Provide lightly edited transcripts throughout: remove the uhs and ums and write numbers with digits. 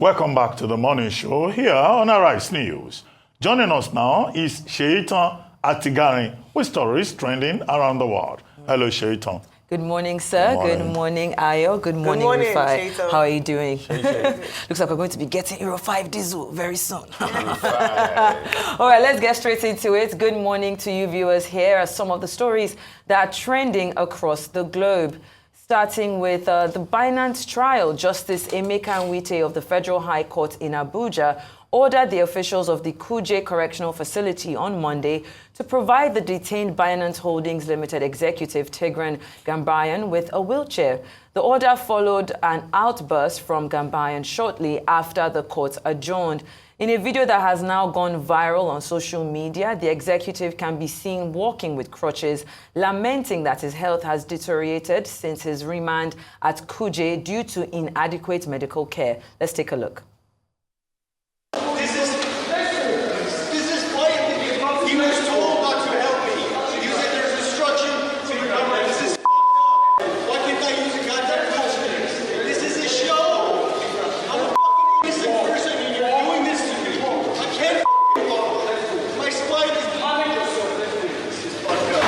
Welcome back to the morning show here on Arise News. Joining us now is Sheitan Atigari with stories trending around the world. Hello, Sheitan. Good morning, sir. Good morning, Ayo. Good morning, Rufai. How are you doing? Looks like we're going to be getting Euro 5 diesel very soon. All right, let's get straight into it. Good morning to you viewers. Here are some of the stories that are trending across the globe. Starting with the Binance trial, Justice Emeka Nwite of the Federal High Court in Abuja ordered the officials of the Kuje Correctional Facility on Monday to provide the detained Binance Holdings Limited executive Tigran Gambaryan with a wheelchair. The order followed an outburst from Gambaryan shortly after the court adjourned. In a video that has now gone viral on social media, the executive can be seen walking with crutches, lamenting that his health has deteriorated since his remand at Kuje due to inadequate medical care. Let's take a look. This is why he was told not to help me. He said there's instruction to your government. This is up. Why can't I use a contact person? This is a show. I'm a fucking innocent person and you're doing this to me. I can't walk. My spine is This is fucked up.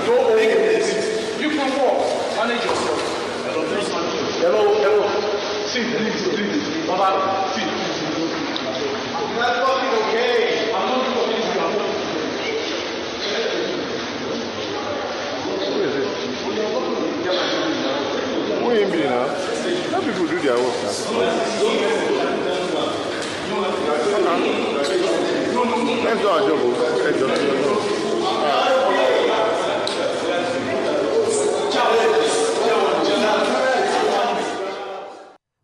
Don't make this. You can walk. Manage yourself. Hello. See, please. Baba, see. You're not fucking okay. I'm not talking to you. Who in be now? Let people do their work now. Let's do our job. Let's do our job.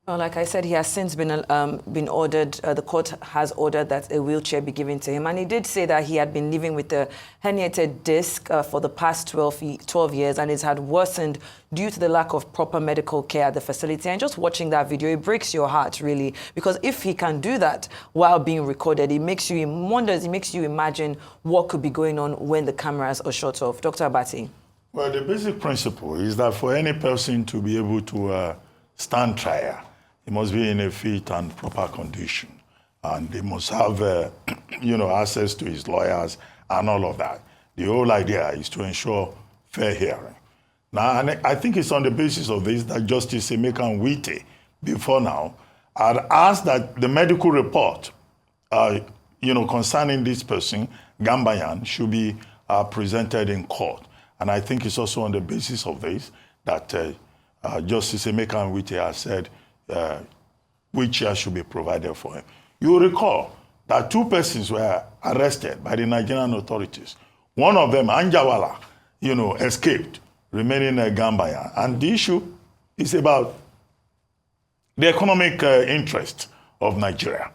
Well, like I said, he has since been ordered, the court has ordered that a wheelchair be given to him. And he did say that he had been living with a herniated disc for the past 12 years, and it had worsened due to the lack of proper medical care at the facility. And just watching that video, it breaks your heart, really, because if he can do that while being recorded, it makes you imagine what could be going on when the cameras are shut off. Dr. Abati. Well, the basic principle is that for any person to be able to stand trial, he must be in a fit and proper condition. And he must have, access to his lawyers and all of that. The whole idea is to ensure fair hearing. Now, and I think it's on the basis of this that Justice Emeka Nwite, before now, had asked that the medical report, concerning this person, Gambaryan, should be presented in court. And I think it's also on the basis of this that Justice Emeka Nwite has said wheelchair should be provided for him. You will recall that two persons were arrested by the Nigerian authorities. One of them, Anjawala, escaped, remaining a Gambaryan. And the issue is about the economic interest of Nigeria.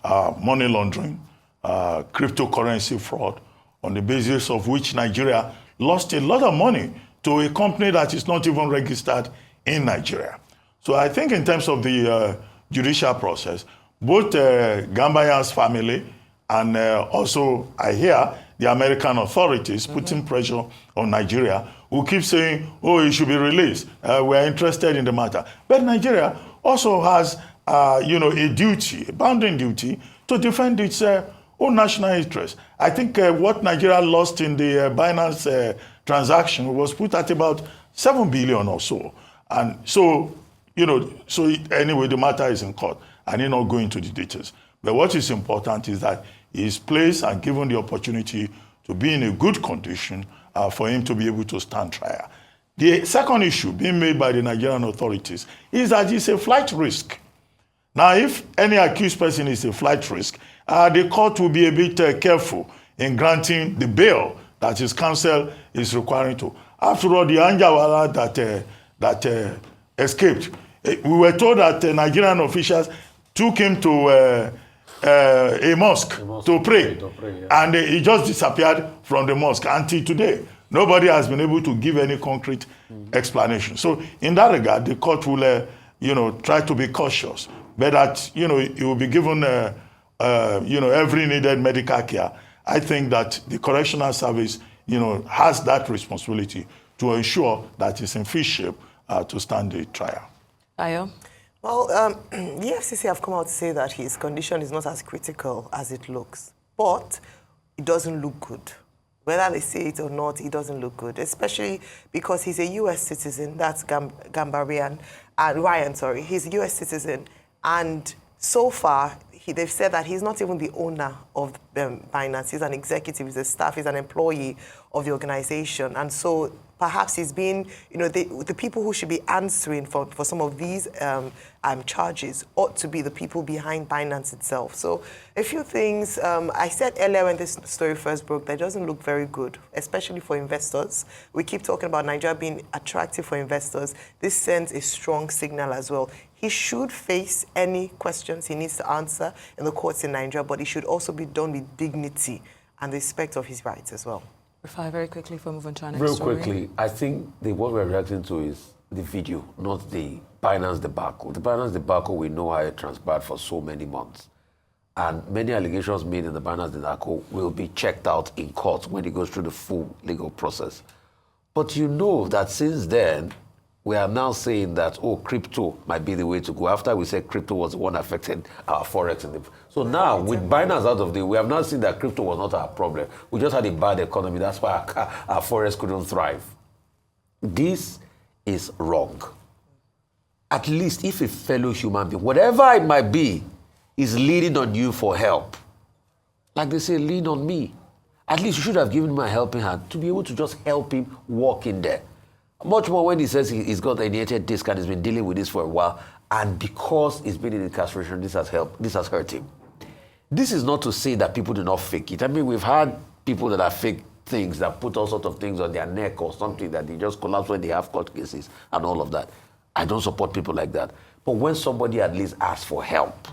Money laundering, cryptocurrency fraud, on the basis of which Nigeria lost a lot of money to a company that is not even registered in Nigeria. So I think in terms of the judicial process, both Gambaryan's family and also, I hear, the American authorities putting pressure on Nigeria, who keep saying, oh, he should be released. We're interested in the matter. But Nigeria also has, a duty, a bounding duty, to defend its own national interest. I think what Nigeria lost in the Binance transaction was put at about 7 billion or so. And so, anyway, the matter is in court. I need not go into the details. But what is important is that he is placed and given the opportunity to be in a good condition for him to be able to stand trial. The second issue being made by the Nigerian authorities is that it's a flight risk. Now, if any accused person is a flight risk, the court will be a bit careful in granting the bail that his counsel is requiring to. After all, the Anjawala that escaped, we were told that Nigerian officials took him to a mosque to pray, and he just disappeared from the mosque until today. Nobody has been able to give any concrete explanation. So in that regard, the court will, try to be cautious, but that, he will be given, every needed medical care. I think that the correctional service has that responsibility to ensure that it's in fit shape to stand the trial. Ayo? Well, the FCC have come out to say that his condition is not as critical as it looks, but it doesn't look good. Whether they say it or not, it doesn't look good, especially because he's a U.S. citizen. That's Ryan, sorry. He's a U.S. citizen, and so far, they've said that he's not even the owner of Binance. He's an executive, he's a staff, he's an employee of the organization. And so perhaps he's been, the people who should be answering for some of these charges ought to be the people behind Binance itself. So a few things, I said earlier when this story first broke, that doesn't look very good, especially for investors. We keep talking about Nigeria being attractive for investors. This sends a strong signal as well. He should face any questions he needs to answer in the courts in Nigeria, but it should also be done with dignity and respect of his rights as well. Very quickly before we move on to our next Real story. quickly, I think what we're reacting to is the video, not the Binance debacle. The Binance debacle, we know how it transpired for so many months. And many allegations made in the Binance debacle will be checked out in court when it goes through the full legal process. But you know that since then, we are now saying that, crypto might be the way to go. After we said crypto was the one affected our forex. So now, with Binance out of the way, we have now seen that crypto was not our problem. We just had a bad economy. That's why our forex couldn't thrive. This is wrong. At least if a fellow human being, whatever it might be, is leaning on you for help, like they say, lean on me. At least you should have given him a helping hand to be able to just help him walk in there. Much more when he says he's got a herniated disc and he's been dealing with this for a while, and because he's been in incarceration, this has hurt him. This is not to say that people do not fake it. I mean, we've had people that have fake things, that put all sorts of things on their neck or something that they just collapse when they have court cases and all of that. I don't support people like that. But when somebody at least asks for help,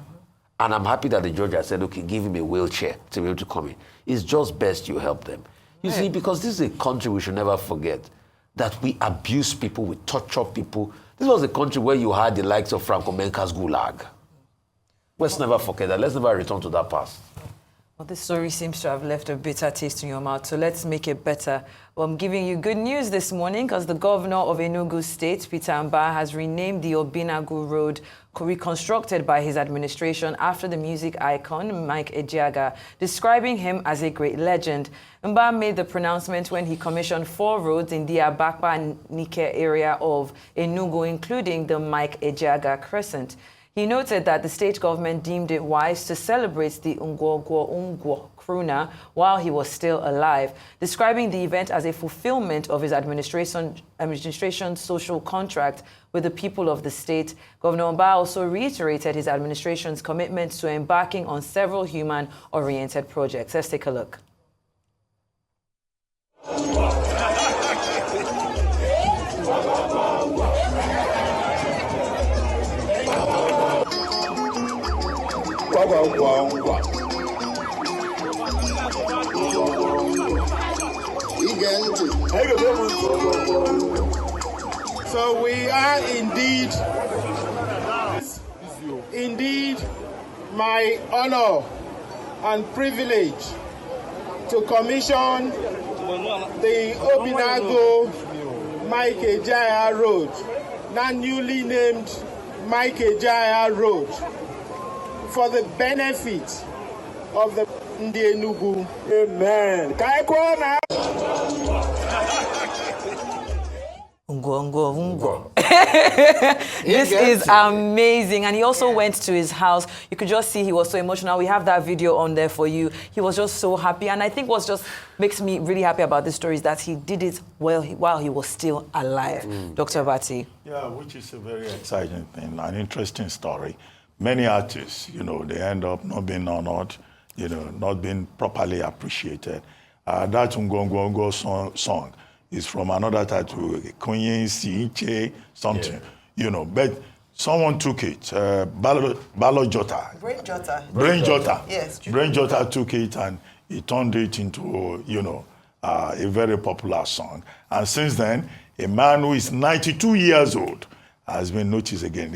and I'm happy that the judge has said, okay, give him a wheelchair to be able to come in, it's just best you help them. You see, because this is a country we should never forget, that we abuse people, we torture people. This was a country where you had the likes of Franco Menka's Gulag. Let's never forget that. Let's never return to that past. Well, this story seems to have left a bitter taste in your mouth, so let's make it better. Well, I'm giving you good news this morning because the governor of Enugu State, Peter Mbah, has renamed the Obinagu Road, reconstructed by his administration, after the music icon Mike Ejeagha, describing him as a great legend. Mbah made the pronouncement when he commissioned 4 roads in the Abakpa and Nike area of Enugu, including the Mike Ejeagha Crescent. He noted that the state government deemed it wise to celebrate the Ungwo Kruna while he was still alive, describing the event as a fulfillment of his administration's social contract with the people of the state. Governor Mbah also reiterated his administration's commitment to embarking on several human-oriented projects. Let's take a look. So we are indeed my honor and privilege to commission the Obinagu Mike Ejeagha Road, now newly named Mike Ejeagha Road, for the benefit of the Enugu. Amen. This is amazing. And he also went to his house. You could just see he was so emotional. We have that video on there for you. He was just so happy. And I think what just makes me really happy about this story is that he did it while he was still alive. Dr. Bati. Yeah, which is a very exciting thing, an interesting story. Many artists, they end up not being honored, not being properly appreciated. That Ungongo song is from another title, Konye Sinche something, but someone took it, Balo Jota. Brain Jota. Yes. Brain Jota took it and he turned it into, a very popular song. And since then, a man who is 92 years old has been noticed again.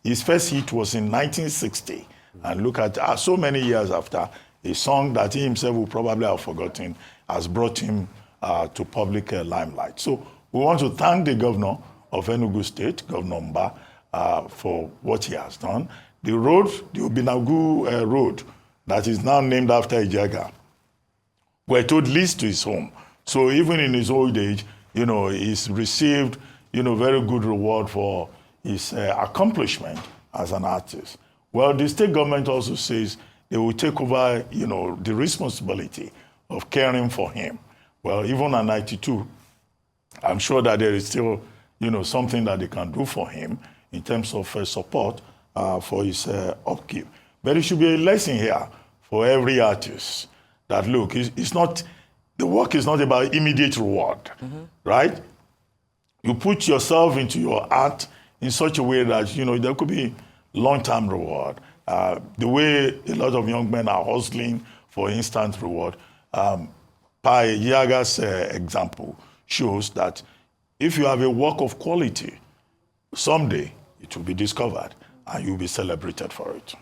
His first hit was in 1960. And look at so many years after, a song that he himself will probably have forgotten has brought him to public limelight. So we want to thank the governor of Enugu State, Governor Mba, for what he has done. The road, the Obinagu Road, that is now named after Ijaga, we're told leads to his home. So even in his old age, he's received, very good reward for his accomplishment as an artist. Well, the state government also says they will take over, the responsibility of caring for him. Well, even at 92, I'm sure that there is still, something that they can do for him in terms of support for his upkeep. But it should be a lesson here for every artist that, look, the work is not about immediate reward, right? You put yourself into your art in such a way that, there could be long-term reward. The way a lot of young men are hustling for instant reward, Pai Yaga's example shows that if you have a work of quality, someday it will be discovered and you'll be celebrated for it.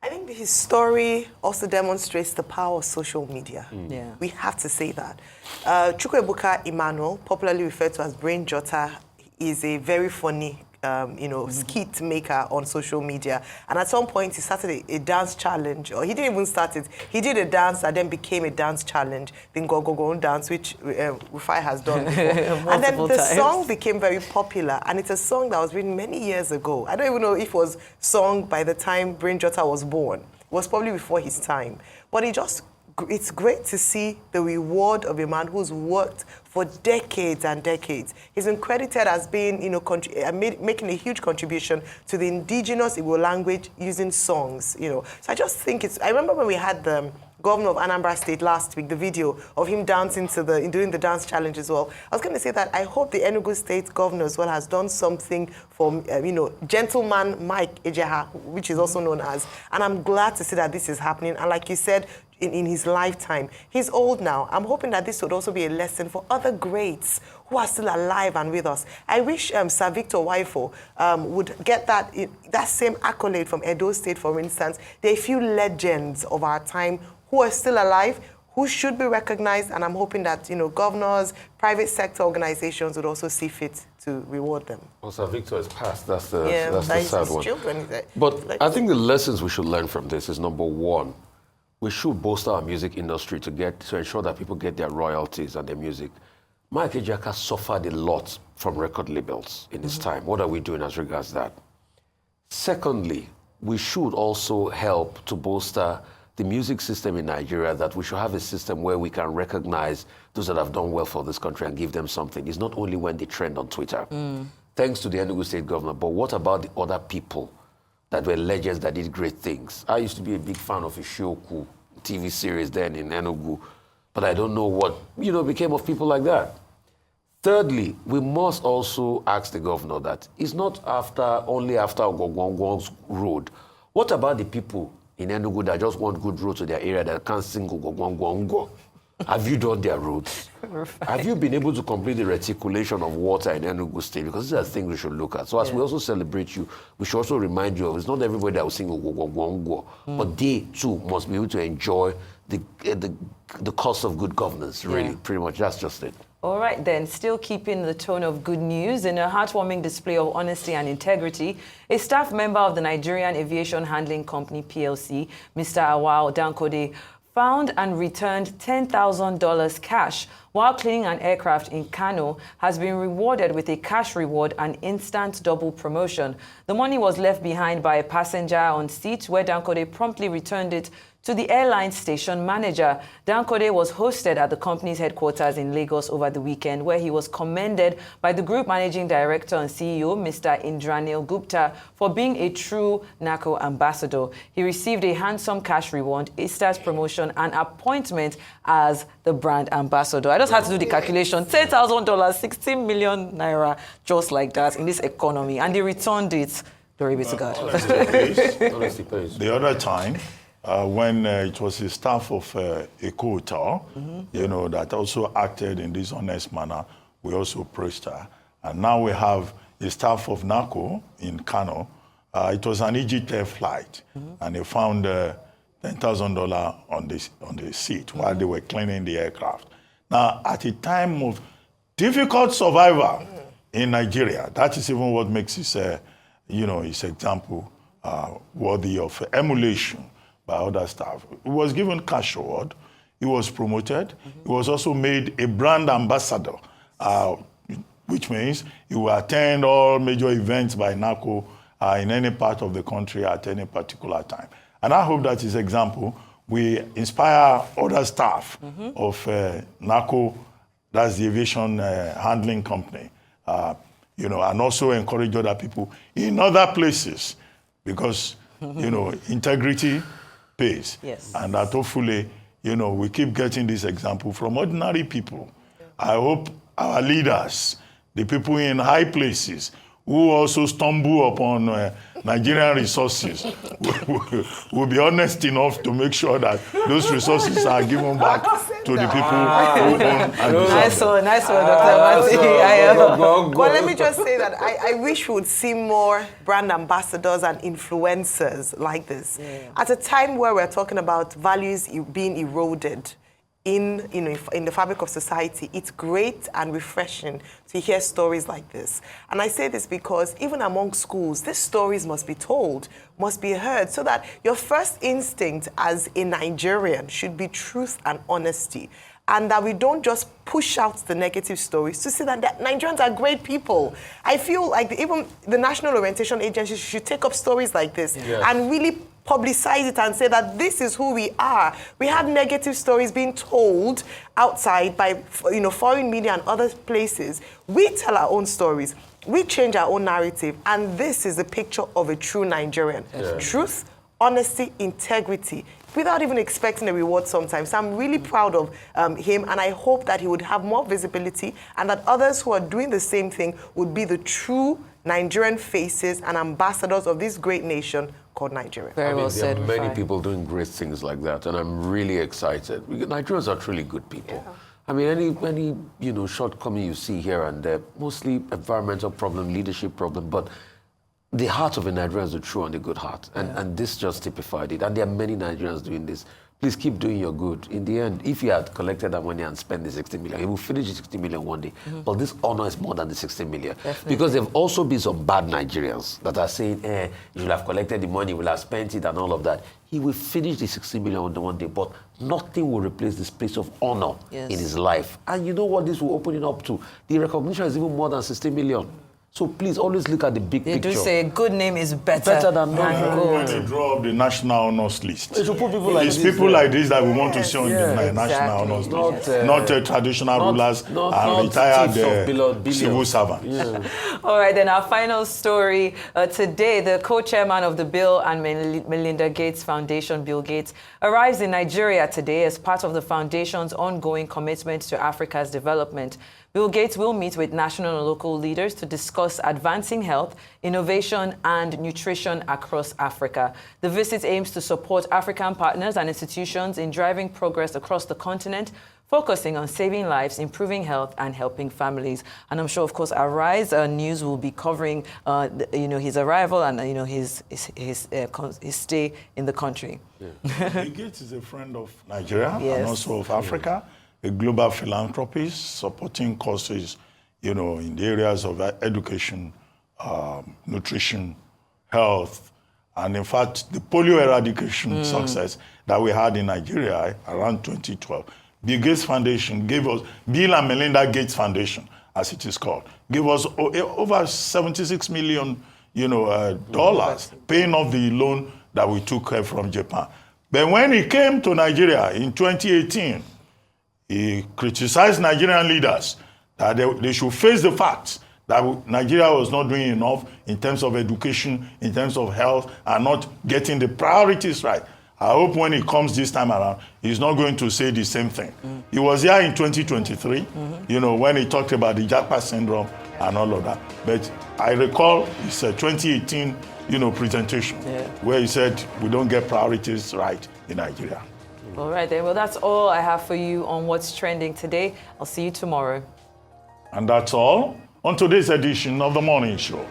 I think his story also demonstrates the power of social media. Yeah. We have to say that. Chukwuebuka Emmanuel, popularly referred to as Brain Jotter, is a very funny skit maker on social media. And at some point, he started a dance challenge, or he didn't even start it. He did a dance that then became a dance challenge, the Go dance, which Rufai has done before. And then the song became very popular, and it's a song that was written many years ago. I don't even know if it was sung by the time Brain Jotter was born. It was probably before his time. But it's great to see the reward of a man who's worked for decades and decades. He's been credited as being, making a huge contribution to the indigenous Igbo language using songs, So I just think I remember when we had the governor of Anambra State last week, the video of him dancing doing the dance challenge as well. I was going to say that I hope the Enugu State governor as well has done something for, Gentleman Mike Ejeha, which is also known as, and I'm glad to see that this is happening. And like you said, in his lifetime. He's old now. I'm hoping that this would also be a lesson for other greats who are still alive and with us. I wish Sir Victor Waifo would get that same accolade from Edo State, for instance. There are a few legends of our time who are still alive, who should be recognized, and I'm hoping that governors, private sector organizations would also see fit to reward them. Well, Sir Victor is passed. That's the sad one. Children, but I think the lessons we should learn from this is, number one, we should bolster our music industry to ensure that people get their royalties and their music. Mike Ejaka suffered a lot from record labels in his time. What are we doing as regards that? Secondly, we should also help to bolster the music system in Nigeria, that we should have a system where we can recognize those that have done well for this country and give them something. It's not only when they trend on Twitter. Thanks to the Enugu State governor, but what about the other people that were legends that did great things? I used to be a big fan of Ishioku TV series then in Enugu, but I don't know what, became of people like that. Thirdly, we must also ask the governor that it's not only after Ogogongwong's road. What about the people in Enugu that just want good road to their area that can't sing Ogogongwongo? Have you done their roads? Have you been able to complete the reticulation of water in Enugu State? Because these are things we should look at. So as we also celebrate you, we should also remind you of it's not everybody that will sing Ogogongwongo, but they too must be able to enjoy the cost of good governance, really, pretty much. That's just it. All right, then, still keeping the tone of good news, in a heartwarming display of honesty and integrity, a staff member of the Nigerian Aviation Handling Company, PLC, Mr. Awao Dankode, found and returned $10,000 cash while cleaning an aircraft in Kano, has been rewarded with a cash reward and instant double promotion. The money was left behind by a passenger on seat, where Dankode promptly returned it to the airline station manager. Dankode was hosted at the company's headquarters in Lagos over the weekend, where he was commended by the group managing director and CEO, Mr. Indranil Gupta, for being a true NACO ambassador. He received a handsome cash reward, a stars promotion, and appointment as the brand ambassador. I just had to do the calculation. $10,000, 16 million naira, just like that in this economy. And they returned it. Glory be to God. The other time, when it was a staff of Eco Hotel, that also acted in this honest manner, we also praised her. And now we have a staff of NACO in Kano. It was an Egypt Air flight, and they found $10,000 on the seat while they were cleaning the aircraft. Now, at a time of difficult survival in Nigeria, that is even what makes his, his example worthy of emulation by other staff. He was given cash award. He was promoted. He was also made a brand ambassador, which means he will attend all major events by NACO in any part of the country at any particular time. And I hope that his example will inspire other staff of NACO, that's the aviation handling company, and also encourage other people in other places, because, integrity pays. Yes. And that hopefully, we keep getting this example from ordinary people. I hope our leaders, the people in high places, who also stumble upon Nigerian resources, will be honest enough to make sure that those resources are given back to the people who own and deserve them. Nice one, Dr. Masi. Well, let me just say that I wish we would see more brand ambassadors and influencers like this. Yeah. At a time where we're talking about values being eroded in the fabric of society, it's great and refreshing to hear stories like this. And I say this because even among schools, these stories must be told, must be heard, so that your first instinct as a Nigerian should be truth and honesty. And that we don't just push out the negative stories to see that Nigerians are great people. I feel like even the National Orientation Agency should take up stories like this and really publicize it and say that this is who we are. We have negative stories being told outside by foreign media and other places. We tell our own stories. We change our own narrative. And this is a picture of a true Nigerian. Truth, honesty, integrity, without even expecting a reward sometimes. So I'm really proud of him, and I hope that he would have more visibility and that others who are doing the same thing would be the true Nigerian faces and ambassadors of this great nation called Nigeria. Very well said. There are many people doing great things like that, and I'm really excited. Nigerians are truly good people. Yeah. I mean, any shortcoming you see here and there, mostly environmental problem, leadership problem, but the heart of a Nigerian is the true and the good heart. And this just typified it. And there are many Nigerians doing this. Please keep doing your good. In the end, if you had collected that money and spent the 60 million, you will finish the 60 million one day. But this honor is more than the 60 million. Definitely. Because there have also been some bad Nigerians that are saying, you will have collected the money, you will have spent it and all of that. He will finish the 60 million on the one day, but nothing will replace this place of honor in his life. And you know what this will open it up to? The recognition is even more than 60 million. So please always look at the big picture. They do say a good name is better than gold. When they draw up the national honors list, they should put people like it's this. People like this that we want to see on the national honors list. Not traditional rulers and retired civil servants. Yeah. All right, then our final story. Today, the co-chairman of the Bill and Melinda Gates Foundation, Bill Gates, arrives in Nigeria today as part of the foundation's ongoing commitment to Africa's development. Bill Gates will meet with national and local leaders to discuss advancing health, innovation, and nutrition across Africa. The visit aims to support African partners and institutions in driving progress across the continent, focusing on saving lives, improving health, and helping families. And I'm sure, of course, our Rise News will be covering, his arrival and his stay in the country. Yeah. Bill Gates is a friend of Nigeria and also of Africa. A global philanthropist supporting causes, in the areas of education, nutrition, health, and in fact, the polio eradication success that we had in Nigeria around 2012. Bill Gates Foundation gave us, Bill and Melinda Gates Foundation, as it is called, gave us over $76 million, dollars, paying off the loan that we took from Japan. But when he came to Nigeria in 2018, he criticized Nigerian leaders that they should face the facts that Nigeria was not doing enough in terms of education, in terms of health, and not getting the priorities right. I hope when he comes this time around, he's not going to say the same thing. He was here in 2023, when he talked about the Japa syndrome and all of that. But I recall his 2018, presentation where he said we don't get priorities right in Nigeria. All right, then. Well, that's all I have for you on What's Trending today. I'll see you tomorrow. And that's all on today's edition of The Morning Show.